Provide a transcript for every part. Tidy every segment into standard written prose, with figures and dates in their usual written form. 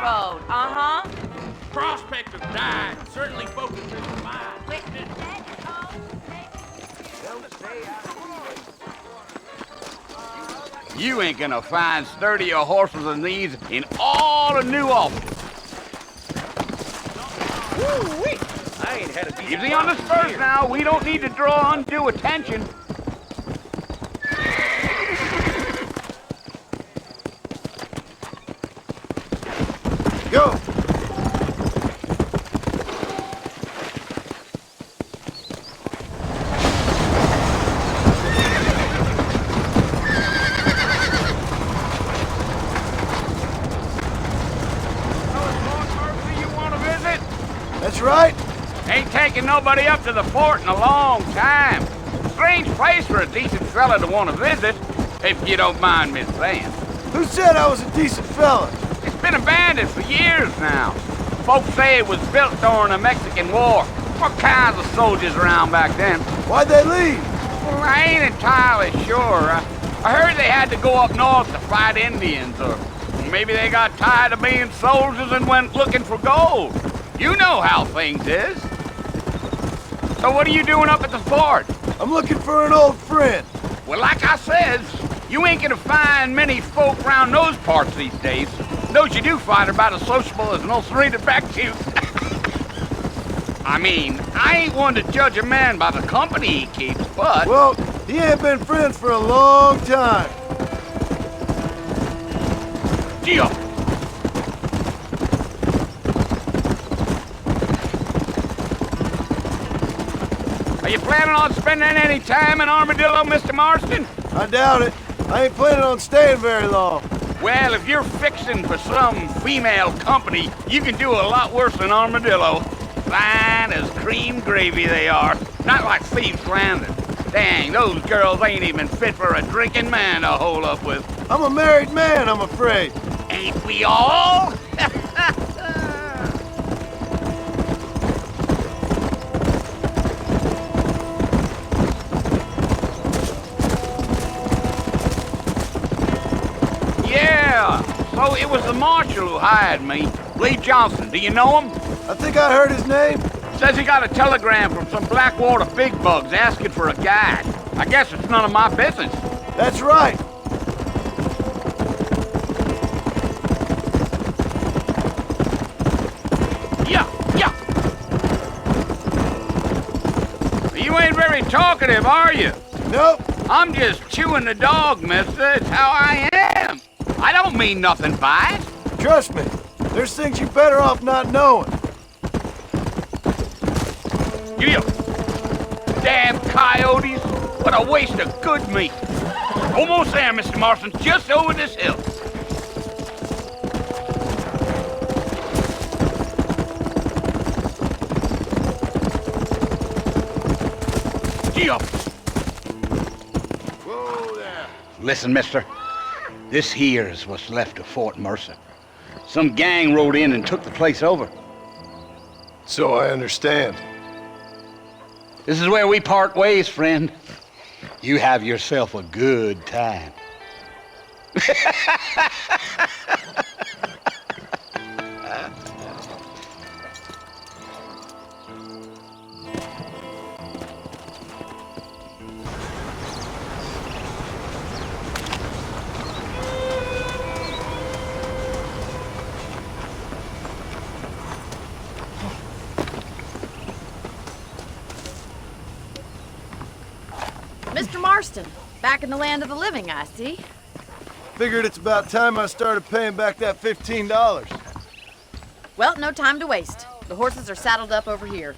road. Uh-huh. Prospect of dying certainly focuses his mind. You ain't gonna find sturdier horses than these in all of New Albany. Woo-wee! I ain't had a decent Easy on the spurs now. We don't need to draw undue attention. Go! That's right. Ain't taking nobody up to the fort in a long time. Strange place for a decent fella to want to visit, if you don't mind me saying. Who said I was a decent fella? It's been abandoned for years now. Folks say it was built during the Mexican War. What kinds of soldiers around back then? Why'd they leave? Well, I ain't entirely sure. I heard they had to go up north to fight Indians, or maybe they got tired of being soldiers and went looking for gold. You know how things is. So what are you doing up at the fort? I'm looking for an old friend. Well, like I says, you ain't gonna find many folk around those parts these days. Those you do find are about as sociable as an ulcerated back tooth. I mean, I ain't one to judge a man by the company he keeps, but... Well, he ain't been friends for a long time. Gio! Are you planning on spending any time in Armadillo, Mr. Marston? I doubt it. I ain't planning on staying very long. Well, if you're fixing for some female company, you can do a lot worse than Armadillo. Fine as cream gravy they are. Not like Thieves Landing. Dang, those girls ain't even fit for a drinking man to hole up with. I'm a married man, I'm afraid. Ain't we all? So it was the marshal who hired me, Lee Johnson. Do you know him? I think I heard his name. Says he got a telegram from some Blackwater big bugs asking for a guide. I guess it's none of my business. That's right. Yeah. You ain't very talkative, are you? Nope. I'm just chewing the dog, mister. It's how I am. I don't mean nothing by it. Trust me, there's things you're better off not knowing. You damn coyotes. What a waste of good meat. Almost there, Mr. Marston. Just over this hill. Gio. Whoa there. Listen, mister. This here is what's left of Fort Mercer. Some gang rode in and took the place over. So I understand. This is where we part ways, friend. You have yourself a good time. Mr. Marston, back in the land of the living, I see. Figured it's about time I started paying back that $15. Well, no time to waste. The horses are saddled up over here.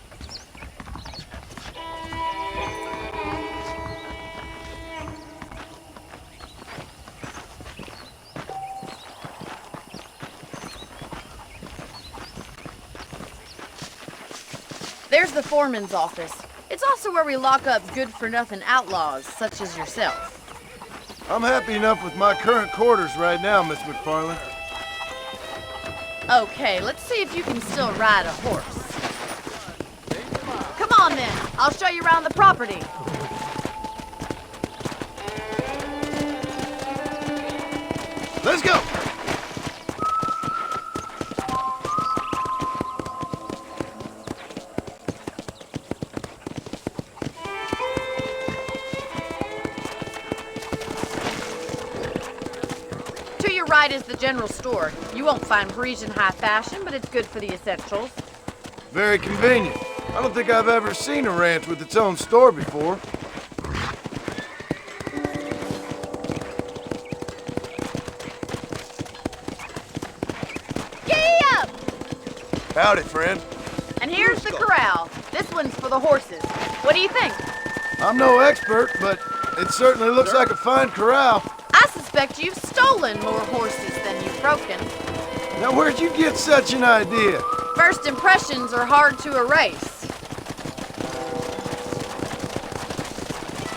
There's the foreman's office. It's also where we lock up good-for-nothing outlaws, such as yourself. I'm happy enough with my current quarters right now, Miss McFarland. Okay, let's see if you can still ride a horse. Come on then, I'll show you around the property. Let's go! your right is the general store. You won't find Parisian high fashion, but it's good for the essentials. Very convenient. I don't think I've ever seen a ranch with its own store before. Giddy up! Howdy, friend. And here's the corral. This one's for the horses. What do you think? I'm no expert, but it certainly looks like a fine corral. I suspect you've stolen more horses than you've broken. Now, where'd you get such an idea? First impressions are hard to erase.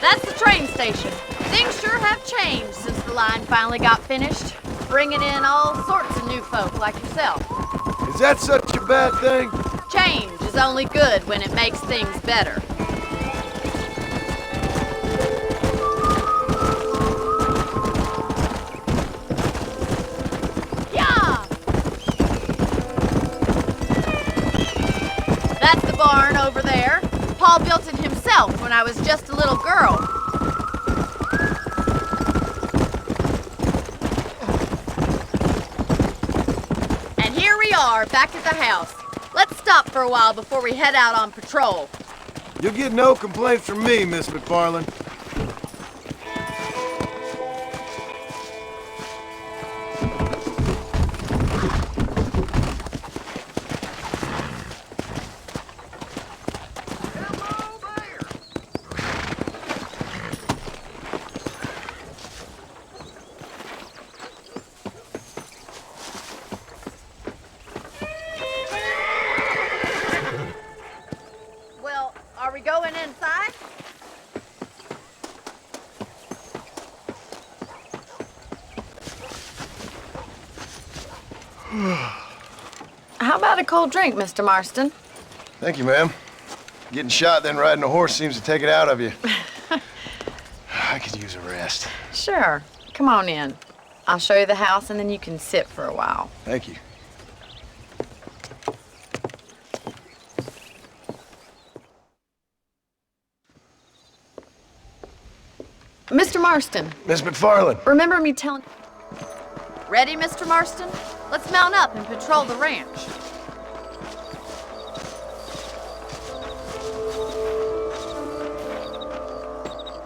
That's the train station. Things sure have changed since the line finally got finished, bringing in all sorts of new folk like yourself. Is that such a bad thing? Change is only good when it makes things better. Yeah! That's the barn over there. Paul built it himself when I was just a little girl. And here we are, back at the house. Let's stop for a while before we head out on patrol. You'll get no complaints from me, Miss McFarland. Well, are we going inside? How about a cold drink, Mr. Marston? Thank you, ma'am. Getting shot, then riding a horse seems to take it out of you. I could use a rest. Sure. Come on in. I'll show you the house and then you can sit for a while. Thank you. Mr. Marston, Miss McFarland. remember me telling... Ready, Mr. Marston? Let's mount up and patrol the ranch.